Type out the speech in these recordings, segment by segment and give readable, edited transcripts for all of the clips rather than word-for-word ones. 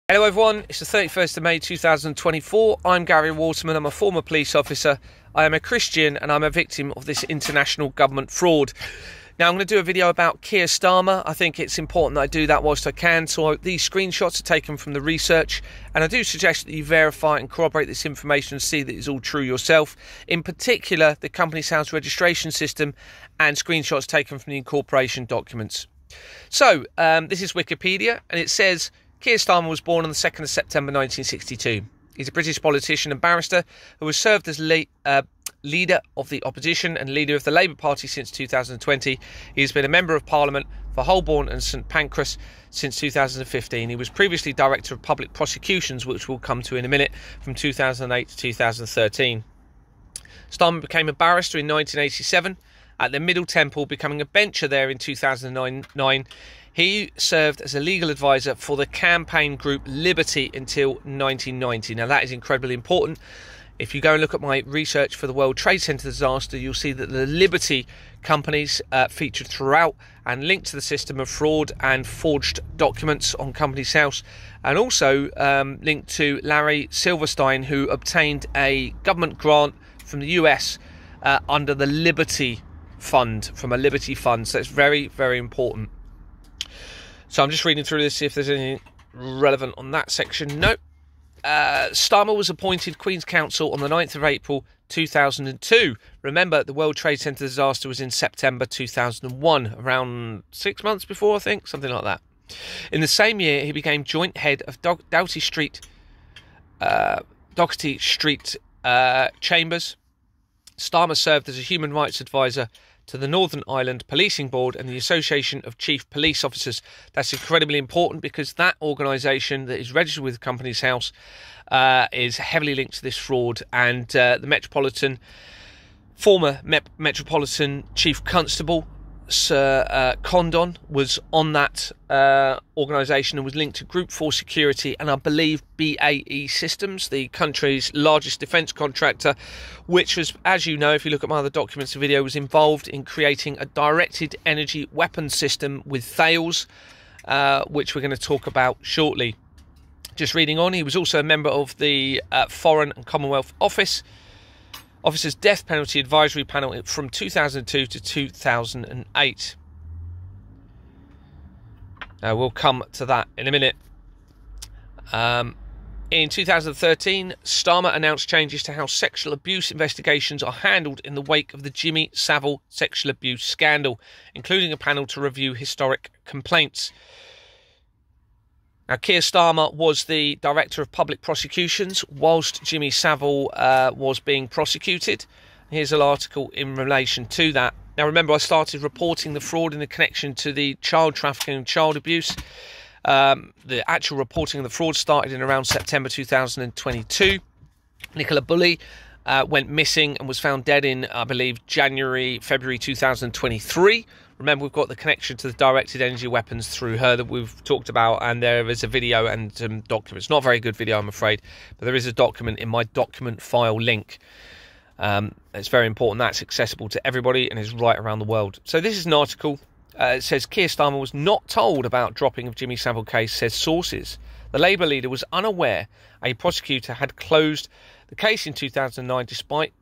Hello everyone, it's the 31st of May 2024. I'm Gary Waterman, I'm a former police officer, I am a Christian and I'm a victim of this international government fraud. Now I'm going to do a video about KIER STARMER. I think it's important that I do that whilst I can. So these screenshots are taken from the research and I do suggest that you verify and corroborate this information and see that it's all true yourself. In particular, the company's house registration system and screenshots taken from the incorporation documents. So this is Wikipedia and it says KIER STARMER was born on the 2nd of September 1962. He's a British politician and barrister who has served as leader of the opposition and leader of the Labour Party since 2020. He has been a Member of Parliament for Holborn and St Pancras since 2015. He was previously Director of Public Prosecutions, which we'll come to in a minute, from 2008 to 2013. Starmer became a barrister in 1987 at the Middle Temple, becoming a bencher there in 2009. He served as a legal advisor for the campaign group Liberty until 1990. Now that is incredibly important. If you go and look at my research for the World Trade Center disaster, you'll see that the Liberty companies featured throughout and linked to the system of fraud and forged documents on Companies House, and also linked to Larry Silverstein, who obtained a government grant from the US under the Liberty Fund, from a Liberty Fund. So it's very, very important. So I'm just reading through this, see if there's anything relevant on that section. No. Starmer was appointed Queen's Counsel on the 9th of April 2002. Remember, the World Trade Center disaster was in September 2001, around 6 months before, I think, something like that. In the same year, he became joint head of Dougherty Street Chambers. Starmer served as a human rights advisor to the Northern Ireland Policing Board and the Association of Chief Police Officers. That's incredibly important because that organisation that is registered with Companies House is heavily linked to this fraud, and the former Metropolitan Chief Constable Sir Condon was on that organisation and was linked to Group 4 Security and I believe BAE Systems, the country's largest defence contractor, which was, as you know, if you look at my other documents, the video was involved in creating a directed energy weapons system with Thales, which we're going to talk about shortly. Just reading on, he was also a member of the Foreign and Commonwealth Officers Death Penalty Advisory Panel from 2002 to 2008. We'll come to that in a minute. In 2013, Starmer announced changes to how sexual abuse investigations are handled in the wake of the Jimmy Savile sexual abuse scandal, including a panel to review historic complaints. Now, KIER STARMER was the Director of Public Prosecutions whilst Jimmy Savile was being prosecuted. Here's an article in relation to that. Now, remember, I started reporting the fraud in the connection to the child trafficking and child abuse. The actual reporting of the fraud started in around September 2022. Nicola Bulley went missing and was found dead in, I believe, February 2023. Remember, we've got the connection to the directed energy weapons through her that we've talked about, and there is a video and some documents. Not a very good video, I'm afraid, but there is a document in my document file link. It's very important. That's accessible to everybody and is right around the world. So this is an article. It says, KIER STARMER was not told about dropping of Jimmy Savile case, says sources. The Labour leader was unaware a prosecutor had closed the case in 2009 despite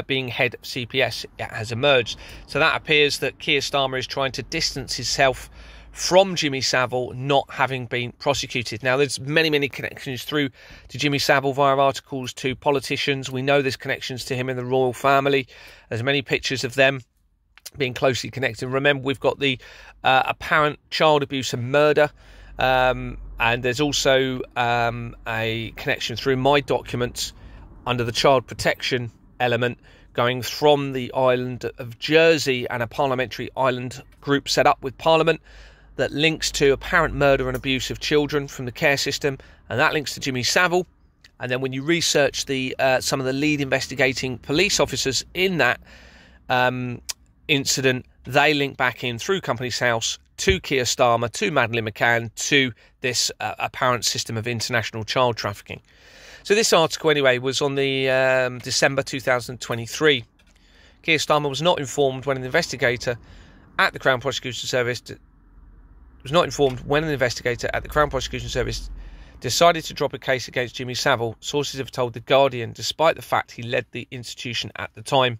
being head of CPS. It has emerged. So that appears that KIER STARMER is trying to distance himself from Jimmy Savile not having been prosecuted. Now, there's many connections through to Jimmy Savile via articles to politicians. We know there's connections to him in the royal family. There's many pictures of them being closely connected. And remember, we've got the apparent child abuse and murder. And there's also a connection through my documents under the child protection element going from the island of Jersey and a parliamentary island group set up with Parliament that links to apparent murder and abuse of children from the care system, and that links to Jimmy Savile. And then when you research some of the lead investigating police officers in that incident, they link back in through Companies House to KIER STARMER, to Madeleine McCann, to this apparent system of international child trafficking. So this article, anyway, was on the December 2023. KIER STARMER was not informed when an investigator at the Crown Prosecution Service decided to drop a case against Jimmy Savile, sources have told The Guardian, despite the fact he led the institution at the time.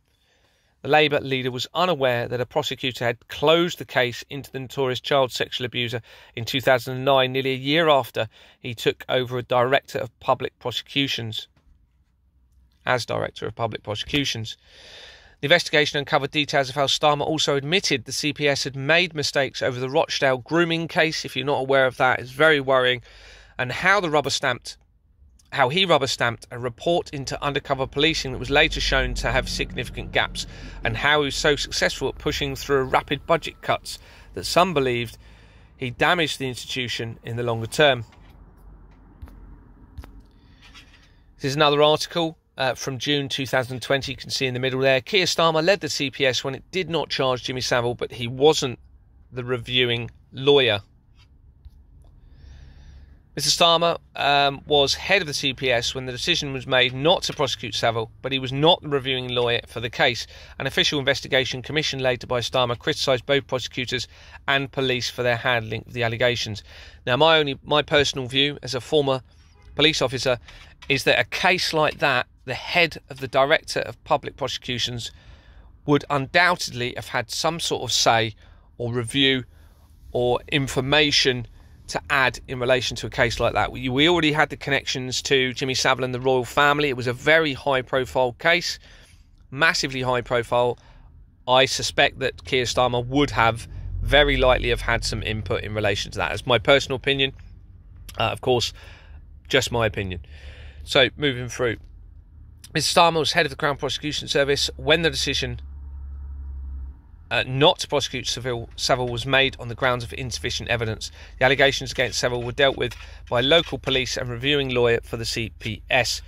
The Labour leader was unaware that a prosecutor had closed the case into the notorious child sexual abuser in 2009, nearly a year after he took over as Director of Public Prosecutions. The investigation uncovered details of how Starmer also admitted the CPS had made mistakes over the Rochdale grooming case. If you're not aware of that, it's very worrying. And how he rubber stamped a report into undercover policing that was later shown to have significant gaps, and how he was so successful at pushing through rapid budget cuts that some believed he damaged the institution in the longer term. This is another article from June 2020. You can see in the middle there. Keir Starmer led the CPS when it did not charge Jimmy Savile, but he wasn't the reviewing lawyer. Mr. Starmer was head of the CPS when the decision was made not to prosecute Savile, but he was not the reviewing lawyer for the case. An official investigation commissioned later by Starmer criticised both prosecutors and police for their handling of the allegations. Now, my personal view as a former police officer is that a case like that, the head of the Director of Public Prosecutions would undoubtedly have had some sort of say or review or information to add in relation to a case like that. We already had the connections to Jimmy Savile and the royal family. It was a very high-profile case, massively high-profile. I suspect that Keir Starmer would have very likely have had some input in relation to that. That's my personal opinion. Of course, just my opinion. So, moving through. Mr. Starmer was head of the Crown Prosecution Service when the decision not to prosecute Savile was made on the grounds of insufficient evidence. The allegations against Savile were dealt with by local police and reviewing lawyer for the CPS.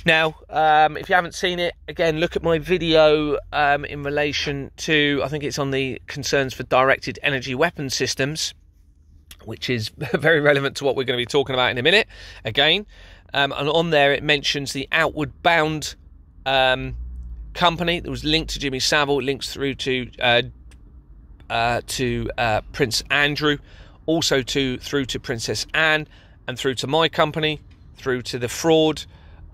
Now, if you haven't seen it, again, look at my video in relation to, I think it's on the concerns for directed energy weapon systems, which is very relevant to what we're going to be talking about in a minute, again. And on there, it mentions the Outward Bound company that was linked to Jimmy Savile, links through to Prince Andrew, also through to Princess Anne, and through to my company, through to the fraud.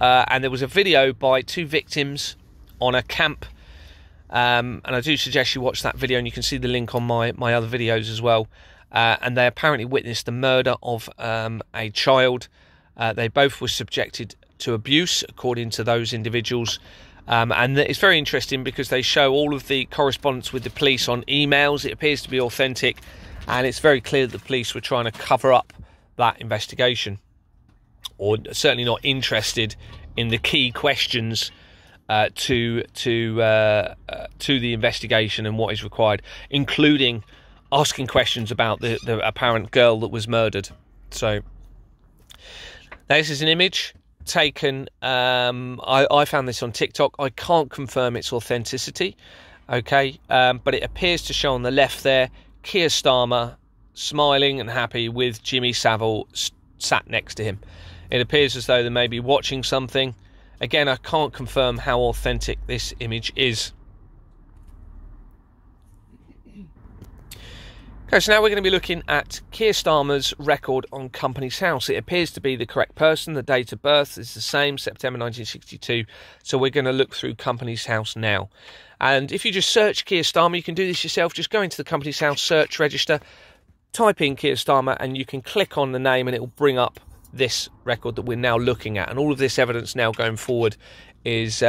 And there was a video by two victims on a camp, and I do suggest you watch that video, and you can see the link on my other videos as well. And they apparently witnessed the murder of a child. They both were subjected to abuse, according to those individuals. And it's very interesting because they show all of the correspondence with the police on emails. It appears to be authentic, and it's very clear that the police were trying to cover up that investigation, or certainly not interested in the key questions to the investigation and what is required, including asking questions about the apparent girl that was murdered. So this is an image taken, I found this on TikTok. I can't confirm its authenticity, okay, but it appears to show on the left there Keir Starmer smiling and happy with Jimmy Savile sat next to him. It appears as though they may be watching something. Again, I can't confirm how authentic this image is. Okay, so now we're going to be looking at Keir Starmer's record on Companies House. It appears to be the correct person. The date of birth is the same, September 1962. So we're going to look through Companies House now. And if you just search Keir Starmer, you can do this yourself. Just go into the Companies House search register, type in Keir Starmer, and you can click on the name and it will bring up this record that we're now looking at. And all of this evidence now going forward is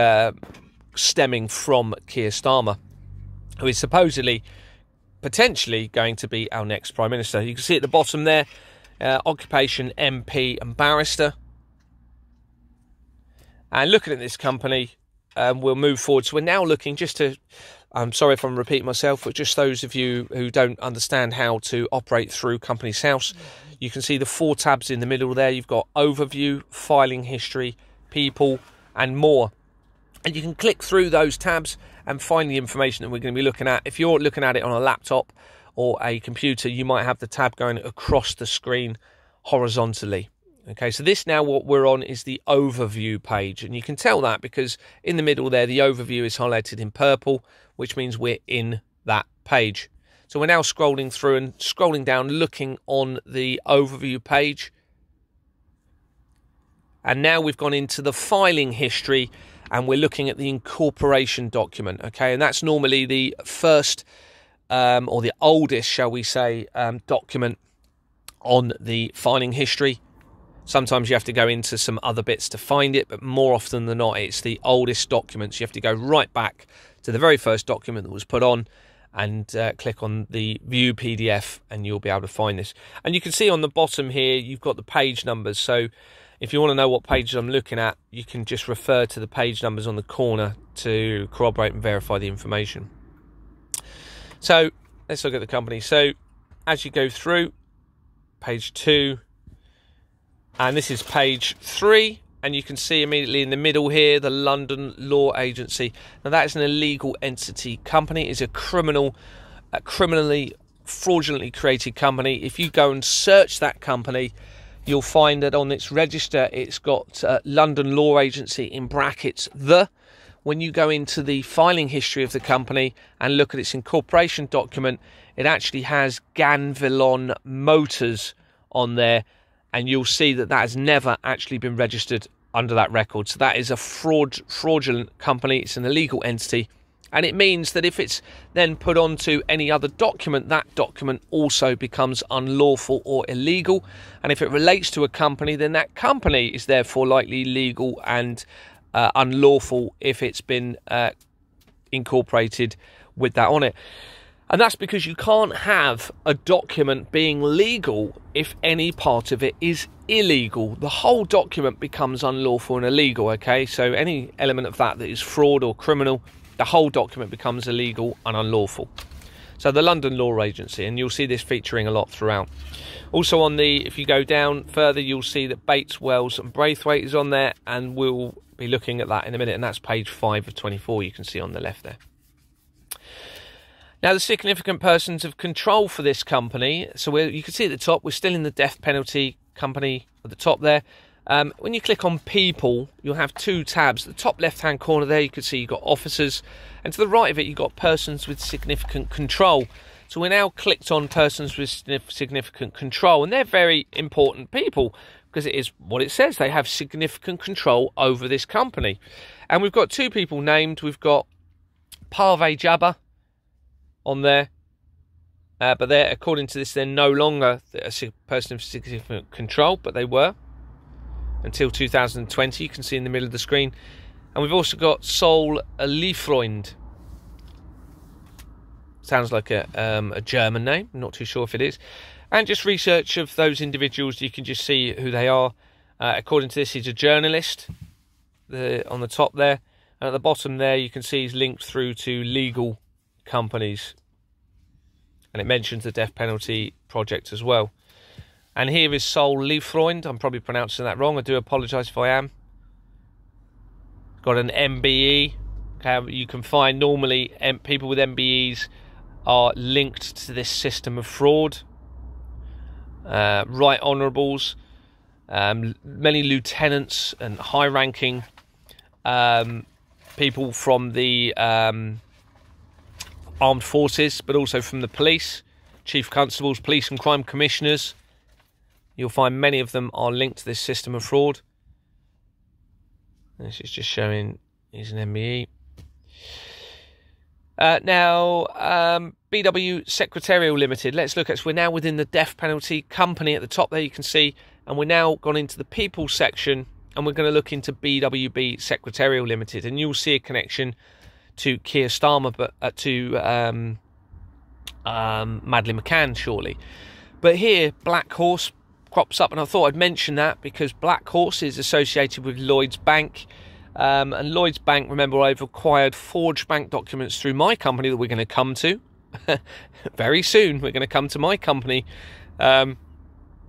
stemming from Keir Starmer, who is supposedly potentially going to be our next Prime Minister. You can see at the bottom there, occupation, MP and barrister. And looking at this company, we'll move forward. So we're now looking just to, I'm sorry if I'm repeating myself, but just those of you who don't understand how to operate through Companies House, you can see the 4 tabs in the middle there. You've got overview, filing history, people and more. And you can click through those tabs and find the information that we're going to be looking at. If you're looking at it on a laptop or a computer, you might have the tab going across the screen horizontally. Okay, so this now, what we're on is the overview page. And you can tell that because in the middle there, the overview is highlighted in purple, which means we're in that page. So we're now scrolling through and scrolling down, looking on the overview page. And now we've gone into the filing history, and we're looking at the incorporation document, okay? And that's normally the first or the oldest, shall we say, document on the filing history. Sometimes you have to go into some other bits to find it, but more often than not, it's the oldest documents. You have to go right back to the very first document that was put on and click on the View PDF, and you'll be able to find this. And you can see on the bottom here, you've got the page numbers. So if you want to know what pages I'm looking at, you can just refer to the page numbers on the corner to corroborate and verify the information. So let's look at the company. So as you go through, page 2, and this is page 3, and you can see immediately in the middle here, the London Law Agency. Now that is an illegal entity company. It's a criminally fraudulently created company. If you go and search that company, you'll find that on its register, it's got London Law Agency in brackets, the. When you go into the filing history of the company and look at its incorporation document, it actually has Ganvilon Motors on there, and you'll see that that has never actually been registered under that record. So that is a fraudulent company. It's an illegal entity, and it means that if it's then put onto any other document, that document also becomes unlawful or illegal. And if it relates to a company, then that company is therefore likely legal and unlawful if it's been incorporated with that on it. And that's because you can't have a document being legal if any part of it is illegal. The whole document becomes unlawful and illegal, okay? So any element of that is fraud or criminal, the whole document becomes illegal and unlawful. So the London Law Agency, and you'll see this featuring a lot throughout. Also on the, if you go down further, you'll see that Bates, Wells and Braithwaite is on there, and we'll be looking at that in a minute, and that's page 5 of 24, you can see on the left there. Now, the significant persons of control for this company, so you can see at the top, we're still in the death penalty company at the top there. When you click on people, you'll have 2 tabs. At the top left-hand corner there, you can see you've got officers, and to the right of it, you've got persons with significant control. So we're now clicked on persons with significant control, and they're very important people, because it is what it says. They have significant control over this company. And we've got 2 people named. We've got Parvez Jabba on there, but they're, according to this, they're no longer a person of significant control, but they were until 2020. You can see in the middle of the screen. And we've also got Sol Liefreund. Sounds like a German name. I'm not too sure if it is. And just research of those individuals, you can just see who they are. According to this, he's a journalist on the top there. And at the bottom there, you can see he's linked through to legal companies. And it mentions the death penalty project as well. And here is Sol Liefreund. I'm probably pronouncing that wrong. I do apologise if I am. Got an MBE. Okay, you can find normally people with MBEs are linked to this system of fraud. Right honourables, many lieutenants and high-ranking people from the armed forces, but also from the police, chief constables, police and crime commissioners. You'll find many of them are linked to this system of fraud. This is just showing he's an MBE. Now, BW Secretarial Limited. Let's look at, so we're now within the death penalty company at the top there, you can see, and we're now gone into the people section, and we're going to look into BWB Secretarial Limited, and you'll see a connection to KIER STARMER, but to Madeleine McCann shortly. But here, Black Horse crops up, and I thought I'd mention that because Black Horse is associated with Lloyds Bank. And Lloyds Bank, remember, I've acquired forged bank documents through my company that we're going to come to very soon. We're going to come to my company. And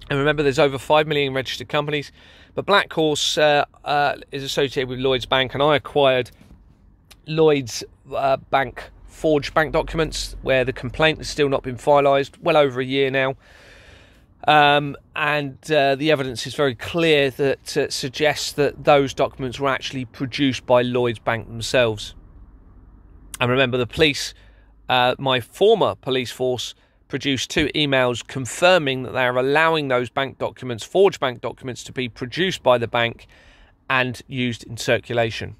remember, there's over 5 million registered companies. But Black Horse is associated with Lloyds Bank, and I acquired Lloyds Bank forged bank documents where the complaint has still not been finalised, well over a year now. And the evidence is very clear that suggests that those documents were actually produced by Lloyds Bank themselves. And remember, the police, my former police force, produced 2 emails confirming that they are allowing those bank documents, forged bank documents, to be produced by the bank and used in circulation.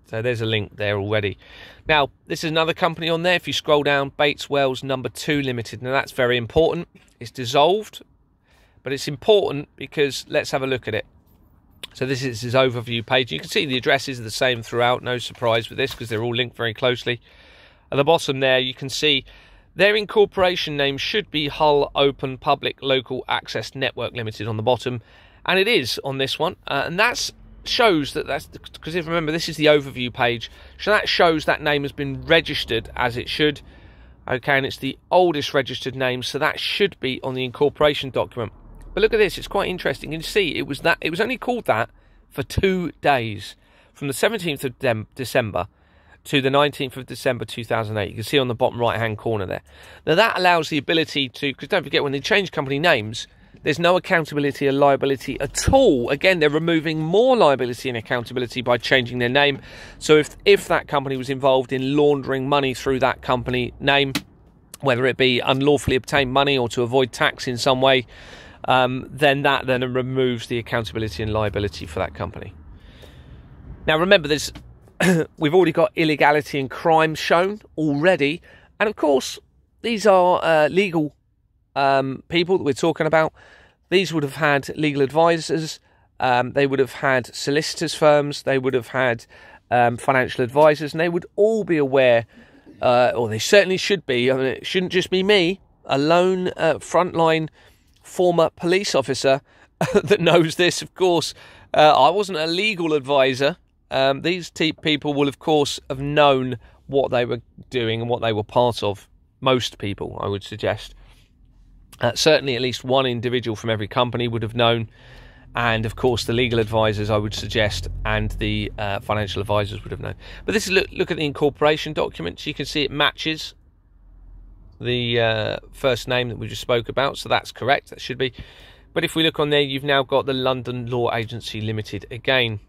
So there's a link there already. Now, this is another company on there. If you scroll down, Bates Wells No. 2 Limited. Now, that's very important. It's dissolved, but it's important because let's have a look at it. So this is his overview page. You can see the addresses are the same throughout. No surprise with this because they're all linked very closely. At the bottom there, you can see their incorporation name should be Hull Open Public Local Access Network Limited on the bottom. And it is on this one. And that's shows that's because if remember, this is the overview page. So that shows that name has been registered as it should. Okay, and it's the oldest registered name. So that should be on the incorporation document. But look at this, it's quite interesting. You can see it was only called that for 2 days, from the 17th of December to the 19th of December 2008. You can see on the bottom right-hand corner there. Now that allows the ability to, because don't forget, when they change company names, there's no accountability or liability at all. Again, they're removing more liability and accountability by changing their name. So if that company was involved in laundering money through that company name, whether it be unlawfully obtained money or to avoid tax in some way, then it removes the accountability and liability for that company. Now remember, we've already got illegality and crime shown already, and of course these are legal people that we're talking about. These would have had legal advisors, they would have had solicitors firms, they would have had financial advisors, and they would all be aware, or they certainly should be. I mean, it shouldn't just be me, a lone frontline former police officer that knows this. Of course, I wasn't a legal advisor. These people will, of course, have known what they were doing and what they were part of. Most people, I would suggest. Certainly at least one individual from every company would have known. And, of course, the legal advisors, I would suggest, and the financial advisors would have known. But this is look at the incorporation documents. You can see it matches the first name that we just spoke about, so that's correct. That should be. But if we look on there, you've now got the London Law Agency Limited again.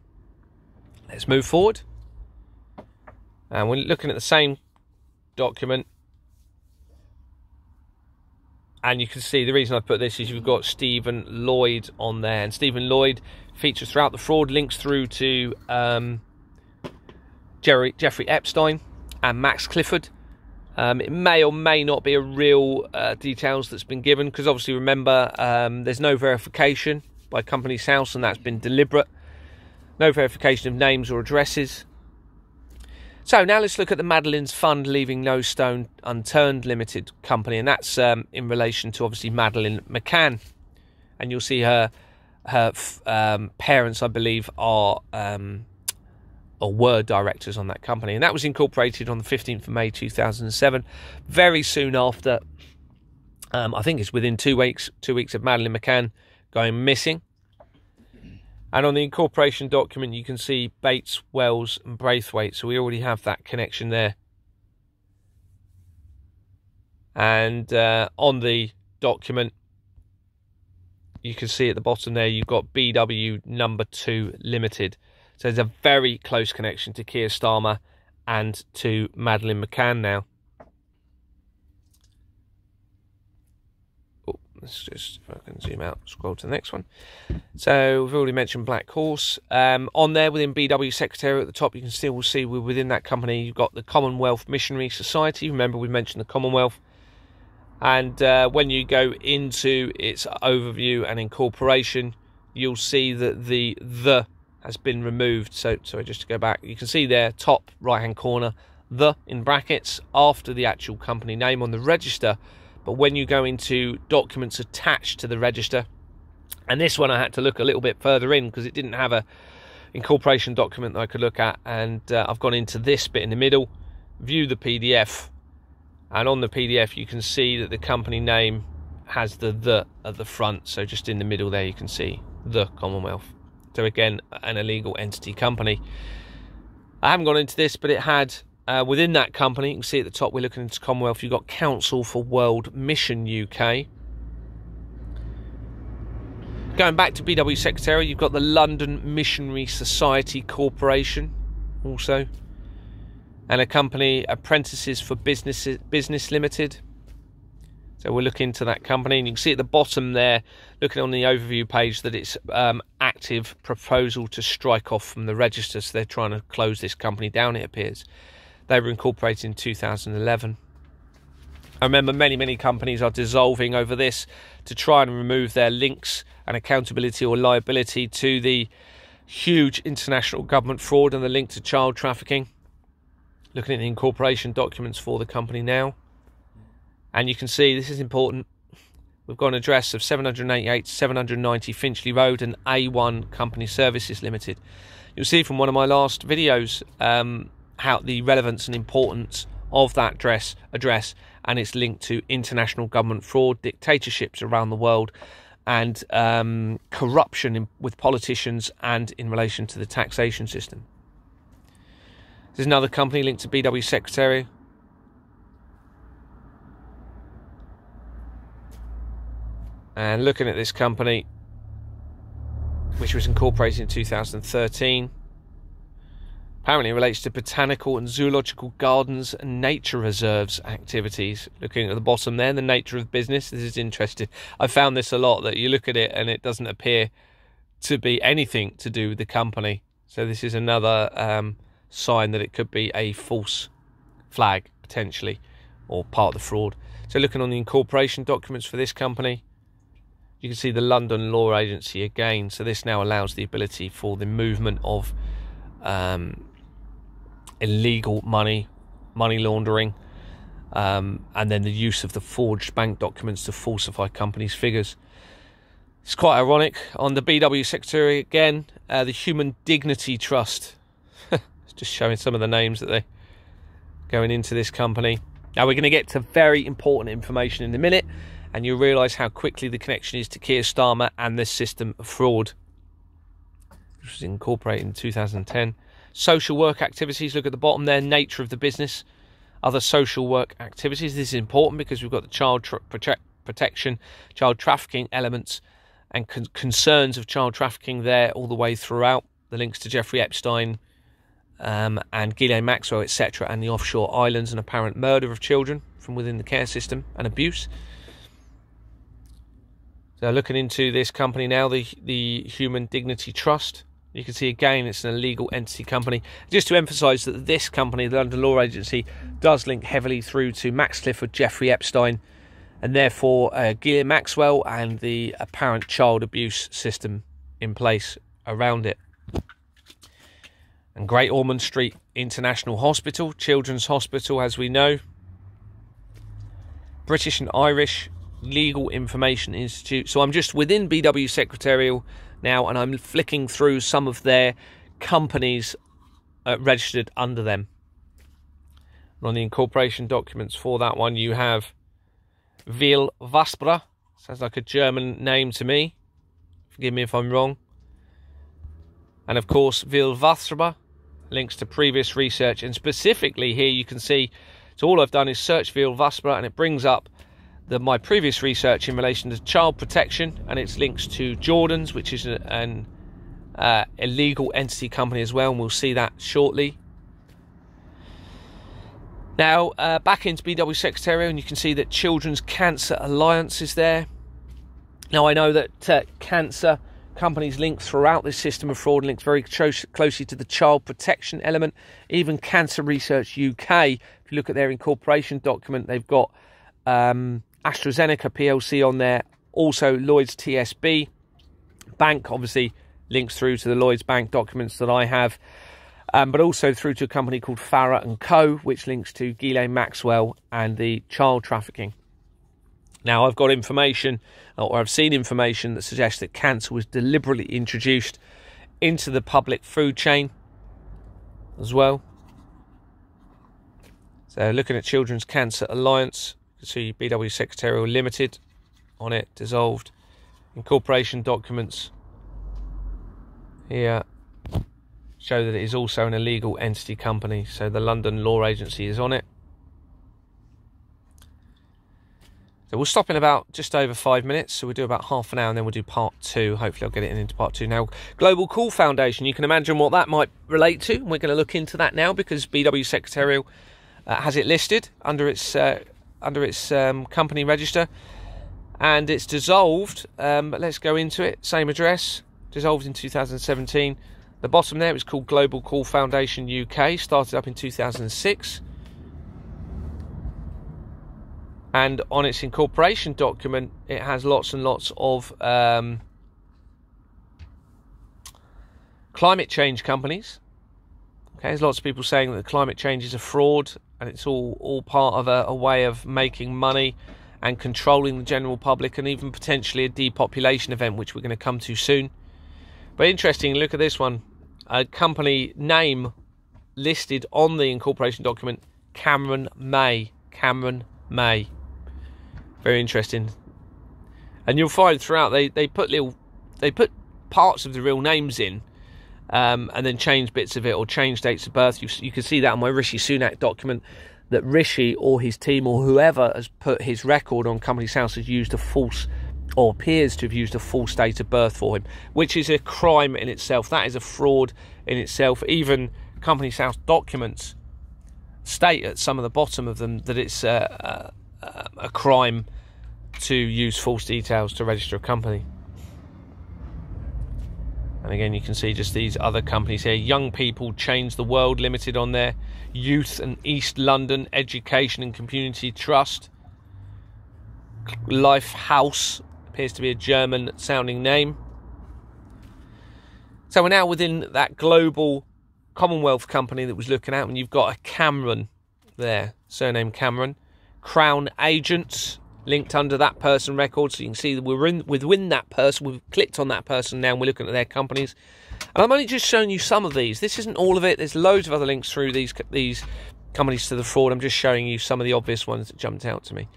Let's move forward, and we're looking at the same document, and you can see the reason I put this is you've got Stephen Lloyd on there, and Stephen Lloyd features throughout the fraud, links through to Jeffrey Epstein and Max Clifford. It may or may not be a real details that's been given, because obviously remember, there's no verification by Companies House, and that's been deliberate. No verification of names or addresses. So now let's look at the Madeline's Fund Leaving No Stone Unturned Limited Company, and that's in relation to obviously Madeleine McCann, and you'll see her parents, I believe, are or were directors on that company, and that was incorporated on the 15th of May 2007, very soon after, I think it's within 2 weeks of Madeleine McCann going missing. And on the incorporation document, you can see Bates, Wells and Braithwaite, so we already have that connection there. And on the document, you can see at the bottom there, you've got BW No. 2 Limited. So there's a very close connection to KIER STARMER and to Madeleine McCann now. Oh, let's just, if I can zoom out, scroll to the next one. So we've already mentioned Black Horse. On there within BW Secretariat at the top, you can still see we're within that company. You've got the Commonwealth Missionary Society. Remember, we mentioned the Commonwealth. And when you go into its overview and incorporation, you'll see that the has been removed. So sorry, just to go back, you can see there, top right hand corner, the in brackets after the actual company name on the register. But when you go into documents attached to the register, and this one I had to look a little bit further in because it didn't have a incorporation document that I could look at, and I've gone into this bit in the middle, view the PDF, and on the PDF you can see that the company name has the at the front. So just in the middle there you can see the Commonwealth. So again, an illegal entity company. I haven't gone into this, but it had within that company, you can see at the top, we're looking into Commonwealth, you've got Council for World Mission UK. Going back to BW Secretary, you've got the London Missionary Society Corporation also, and a company, Apprentices for Business Limited. So we'll look into that company, and you can see at the bottom there, looking on the overview page, that it's active proposal to strike off from the register. So they're trying to close this company down, it appears. They were incorporated in 2011. I remember many companies are dissolving over this to try and remove their links and accountability or liability to the huge international government fraud and the link to child trafficking. Looking at the incorporation documents for the company now, and you can see this is important. We've got an address of 788 790 Finchley Road and A1 Company Services Limited. You'll see from one of my last videos how the relevance and importance of that address and its link to international government fraud, dictatorships around the world, and corruption with politicians and in relation to the taxation system. There's another company linked to BW Secretarial. And looking at this company, which was incorporated in 2013, apparently it relates to botanical and zoological gardens and nature reserves activities. Looking at the bottom there, the nature of business. This is interesting. I found this a lot, that you look at it and it doesn't appear to be anything to do with the company. So this is another sign that it could be a false flag, potentially, or part of the fraud. So looking on the incorporation documents for this company, you can see the London Law Agency again. So this now allows the ability for the movement of illegal money laundering, and then the use of the forged bank documents to falsify companies' figures. It's quite ironic. On the BW Secretary again, the Human Dignity Trust. Just showing some of the names that they're going into this company. Now we're going to get to very important information in a minute, and you'll realise how quickly the connection is to KIER STARMER and this system of fraud, which was incorporated in 2010. Social work activities, look at the bottom there, nature of the business. Other social work activities. This is important because we've got the child protection, child trafficking elements and concerns of child trafficking there all the way throughout. The links to Jeffrey Epstein and Ghislaine Maxwell, etc., and the offshore islands and apparent murder of children from within the care system and abuse. So looking into this company now, the Human Dignity Trust. You can see again it's an illegal entity company. Just to emphasise that this company, the London Law Agency, does link heavily through to Max Clifford, Jeffrey Epstein, and therefore Ghislaine Maxwell and the apparent child abuse system in place around it. And Great Ormond Street International Hospital, Children's Hospital, as we know. British and Irish Legal Information Institute. So I'm just within BW Secretarial now, and I'm flicking through some of their companies registered under them. And on the incorporation documents for that one, you have Vil Vaspera. Sounds like a German name to me. Forgive me if I'm wrong. And of course, Vil Vaspera links to previous research, and specifically here you can see, so all I've done is search Vil Vaspera, and it brings up my previous research in relation to child protection, and its links to Jordan's, which is an illegal entity company as well, and we'll see that shortly. Now back into BW Secretarial, and you can see that Children's Cancer Alliance is there. Now I know that cancer companies linked throughout this system of fraud, linked very closely to the child protection element. Even Cancer Research UK, if you look at their incorporation document, they've got AstraZeneca PLC on there, also Lloyds TSB Bank, obviously links through to the Lloyds Bank documents that I have, but also through to a company called Farah & Co, which links to Ghislaine Maxwell and the child trafficking. Now I've got information, or I've seen information that suggests that cancer was deliberately introduced into the public food chain as well. So looking at Children's Cancer Alliance, you can see BW Secretarial Limited on it, dissolved. Incorporation documents here show that it is also an illegal entity company, so the London Law Agency is on it. So we'll stop in about just over 5 minutes, so we'll do about half an hour and then we'll do part 2. Hopefully I'll get it into part 2. Now, Global Call Foundation, you can imagine what that might relate to. We're going to look into that now because BW Secretarial has it listed under its under its company register, and it's dissolved. But let's go into it. Same address, dissolved in 2017. The bottom there is called Global Call Foundation UK, started up in 2006. And on its incorporation document, it has lots and lots of climate change companies. Okay, there's lots of people saying that climate change is a fraud, and it's all part of a way of making money and controlling the general public, and even potentially a depopulation event, which we're going to come to soon. But interesting, look at this one. A company name listed on the incorporation document, Cameron May. Cameron May. Very interesting. And you'll find throughout they put parts of the real names in, and then change bits of it or change dates of birth. You can see that on my Rishi Sunak document, that Rishi or his team or whoever has put his record on Companies House has used a false, or appears to have used a false date of birth for him, which is a crime in itself. That is a fraud in itself. Even Companies House documents state at some of the bottom of them that it's a crime to use false details to register a company. And again, you can see just these other companies here. Young People Change the World Limited on there. Youth and East London Education and Community Trust. Life House appears to be a German sounding name. So we're now within that global Commonwealth company that was looking at, and you've got a Cameron there, surname Cameron. Crown Agents linked under that person record, so you can see that we're within that person. We've clicked on that person now, and we're looking at their companies. And I'm only just showing you some of these. This isn't all of it. There's loads of other links through these companies to the fraud. I'm just showing you some of the obvious ones that jumped out to me.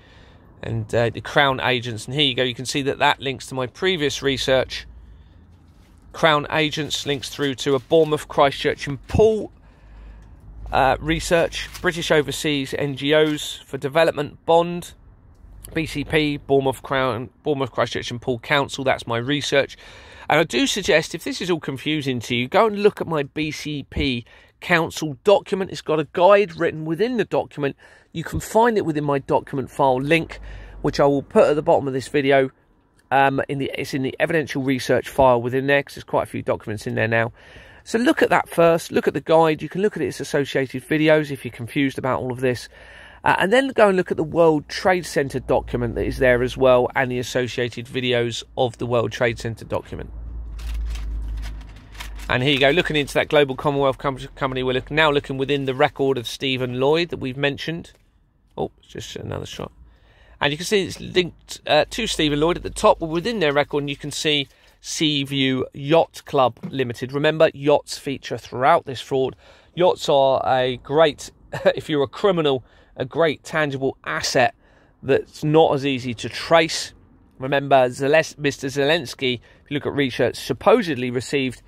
And the Crown Agents, and here you go. You can see that links to my previous research. Crown Agents links through to a Bournemouth, Christchurch and Poole research. British Overseas NGOs for Development Bond, BCP, Bournemouth, Christchurch and Poole Council. That's my research. And I do suggest, if this is all confusing to you, go and look at my BCP Council document. It's got a guide written within the document. You can find it within my document file link, which I will put at the bottom of this video. It's in the evidential research file within there, because there's quite a few documents in there now. So look at that first. Look at the guide. You can look at its associated videos if you're confused about all of this. And then go and look at the World Trade Center document that is there as well, and the associated videos of the World Trade Center document. And here you go, looking into that Global Commonwealth company, we're now looking within the record of Stephen Lloyd that we've mentioned. Oh, it's just another shot. And you can see it's linked to Stephen Lloyd at the top. We're within their record, and you can see Seaview Yacht Club Limited. Remember, yachts feature throughout this fraud. Yachts are a great, if you're a criminal, a great tangible asset that's not as easy to trace. Remember, Mr. Zelensky, if you look at research, supposedly received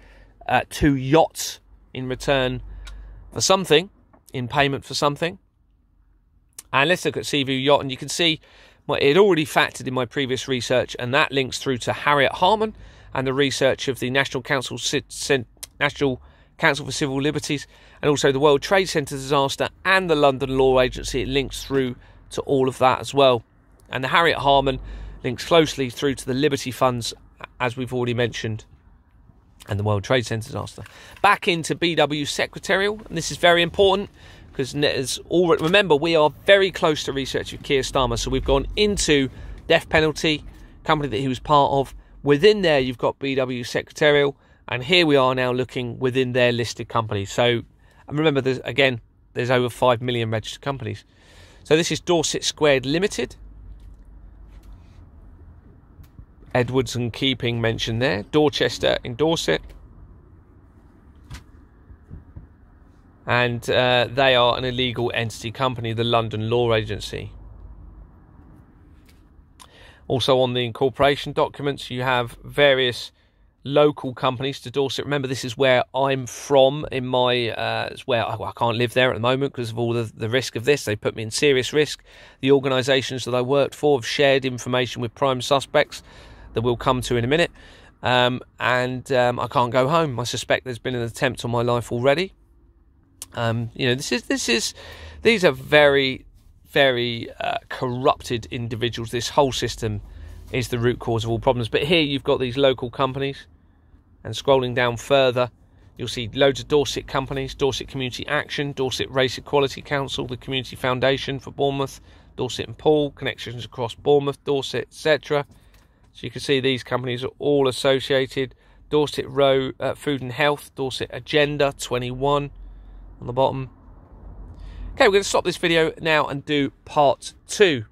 2 yachts in return for something, in payment for something. And let's look at Seaview Yacht, and you can see it had already factored in my previous research, and that links through to Harriet Harman and the research of the National Council for Civil Liberties, and also the World Trade Center disaster and the London Law Agency. It links through to all of that as well. And the Harriet Harman links closely through to the Liberty Funds, as we've already mentioned, and the World Trade Center disaster. Back into BW Secretarial, and this is very important, because remember, we are very close to research with KIER STARMER, so we've gone into death penalty, company that he was part of. Within there, you've got BW Secretarial, and here we are now looking within their listed companies. So, and remember, there's over 5 million registered companies. So this is Dorset Squared Limited. Edwards and Keeping mentioned there. Dorchester in Dorset. And they are an illegal entity company, the London Law Agency. Also on the incorporation documents, you have various local companies to Dorset. Remember, this is where I'm from. It's where I can't live there at the moment because of all the risk of this. They put me in serious risk. The organisations that I worked for have shared information with prime suspects that we'll come to in a minute. I can't go home. I suspect there's been an attempt on my life already. These are very very corrupted individuals. This whole system is the root cause of all problems. But here you've got these local companies, and scrolling down further, you'll see loads of Dorset companies: Dorset Community Action, Dorset Race Equality Council, the Community Foundation for Bournemouth, Dorset and Poole, connections across Bournemouth, Dorset, etc. So you can see these companies are all associated. Dorset Row Food and Health, Dorset Agenda 21 on the bottom. Okay, we're going to stop this video now and do part 2.